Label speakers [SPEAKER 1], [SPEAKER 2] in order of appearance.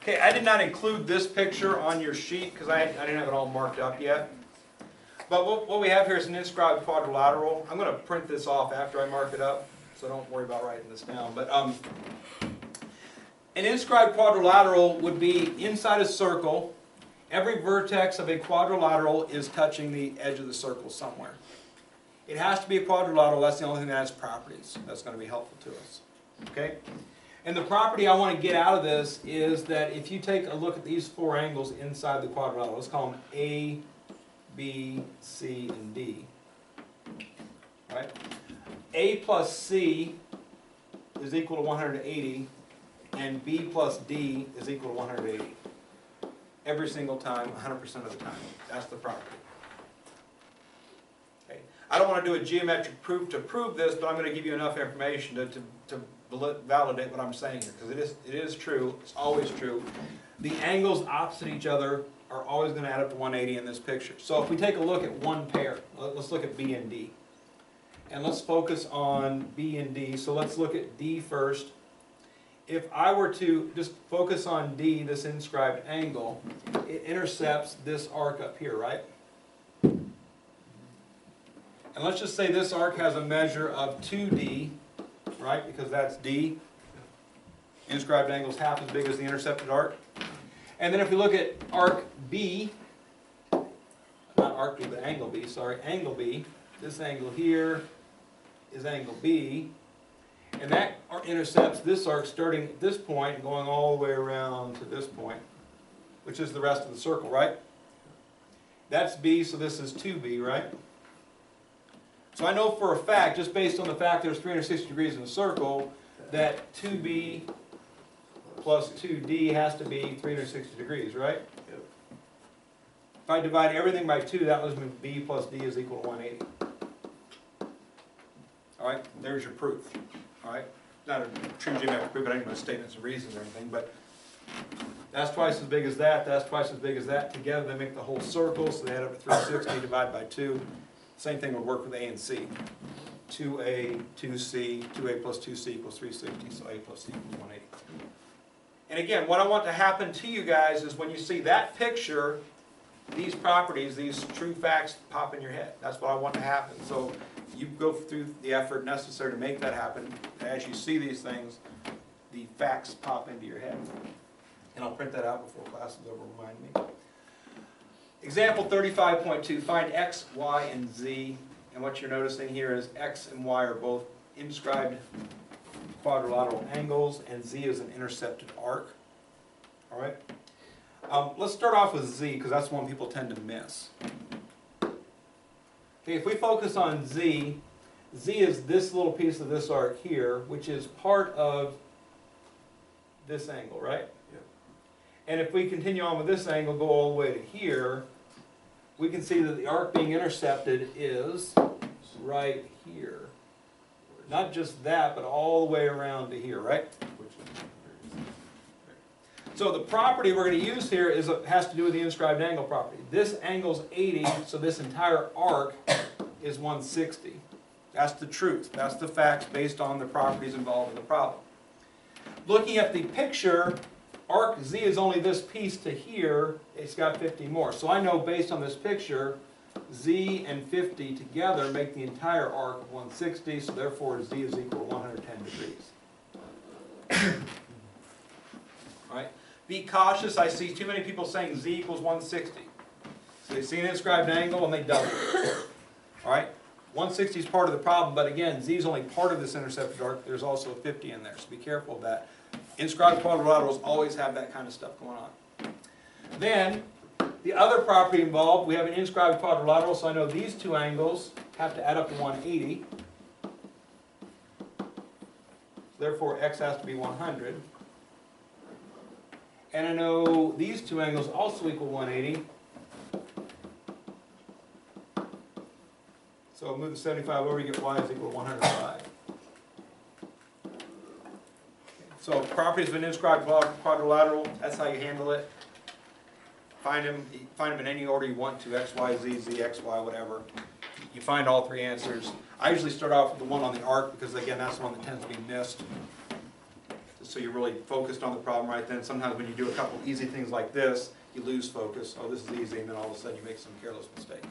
[SPEAKER 1] Okay, I did not include this picture on your sheet because I didn't have it all marked up yet. But what we have here is an inscribed quadrilateral. I'm going to print this off after I mark it up, so don't worry about writing this down. But an inscribed quadrilateral would be inside a circle. Every vertex of a quadrilateral is touching the edge of the circle somewhere. It has to be a quadrilateral. That's the only thing that has properties. That's going to be helpful to us. Okay? And the property I want to get out of this is that if you take a look at these four angles inside the quadrilateral, let's call them A, B, C, and D. Right? A plus C is equal to 180, and B plus D is equal to 180. Every single time, 100% of the time. That's the property. Okay. I don't want to do a geometric proof to prove this, but I'm going to give you enough information to validate what I'm saying here, because it is true. It's always true. The angles opposite each other are always going to add up to 180 in this picture. So if we take a look at one pair, let's look at B and D. And let's focus on B and D. So let's look at D first. If I were to just focus on D, this inscribed angle, it intercepts this arc up here, right? And let's just say this arc has a measure of 2D, right? Because that's D. Inscribed angle is half as big as the intercepted arc. And then if we look at arc B, not arc B, but angle B, sorry, angle B, this angle here is angle B. And that intercepts this arc starting at this point and going all the way around to this point, which is the rest of the circle, right? That's B, so this is 2B, right? So I know for a fact, just based on the fact there's 360 degrees in the circle, that 2B plus 2D has to be 360 degrees, right?
[SPEAKER 2] Yep.
[SPEAKER 1] If I divide everything by 2, that would mean B plus D is equal to 180. All right, there's your proof. All right, not a true geometric proof, but I ain't going to statements of reasons or anything, but that's twice as big as that, that's twice as big as that. Together they make the whole circle, so they add up to 360 divided by 2. Same thing would work with A and C. 2A, 2C, 2A plus 2C equals 360, so A plus C equals 180. And again, what I want to happen to you guys is when you see that picture, these properties, these true facts pop in your head. That's what I want to happen. So you go through the effort necessary to make that happen. As you see these things, the facts pop into your head. And I'll print that out before class is over, remind me. Example 35.2, find x, y, and z. And what you're noticing here is x and y are both inscribed quadrilateral angles, and z is an intercepted arc. All right? Let's start off with z, because that's one people tend to miss. Okay, if we focus on z, z is this little piece of this arc here, which is part of this angle, right?
[SPEAKER 2] Yep.
[SPEAKER 1] And if we continue on with this angle, go all the way to here, we can see that the arc being intercepted is right here. Not just that, but all the way around to here, right? So the property we're going to use here has to do with the inscribed angle property. This angle's 80, so this entire arc is 160. That's the truth. That's the facts based on the properties involved in the problem. Looking at the picture, arc Z is only this piece to here. It's got 50 more. So I know based on this picture, Z and 50 together make the entire arc of 160, so therefore Z is equal to 110 degrees. All right? Be cautious. I see too many people saying Z equals 160. So they see an inscribed angle and they double it. All right? 160 is part of the problem, but again, Z is only part of this intercepted arc. There's also a 50 in there, so be careful of that. Inscribed quadrilaterals always have that kind of stuff going on. Then, the other property involved, we have an inscribed quadrilateral, so I know these two angles have to add up to 180. Therefore, x has to be 100. And I know these two angles also equal 180. So move the 75 over, you get y is equal to 105. So properties of an inscribed quadrilateral, that's how you handle it. Find them in any order you want to, x, y, z, z, x, y, whatever. You find all three answers. I usually start off with the one on the arc because, again, that's the one that tends to be missed. To so you're really focused on the problem right then. Sometimes when you do a couple easy things like this, you lose focus. Oh, this is easy, and then all of a sudden you make some careless mistake.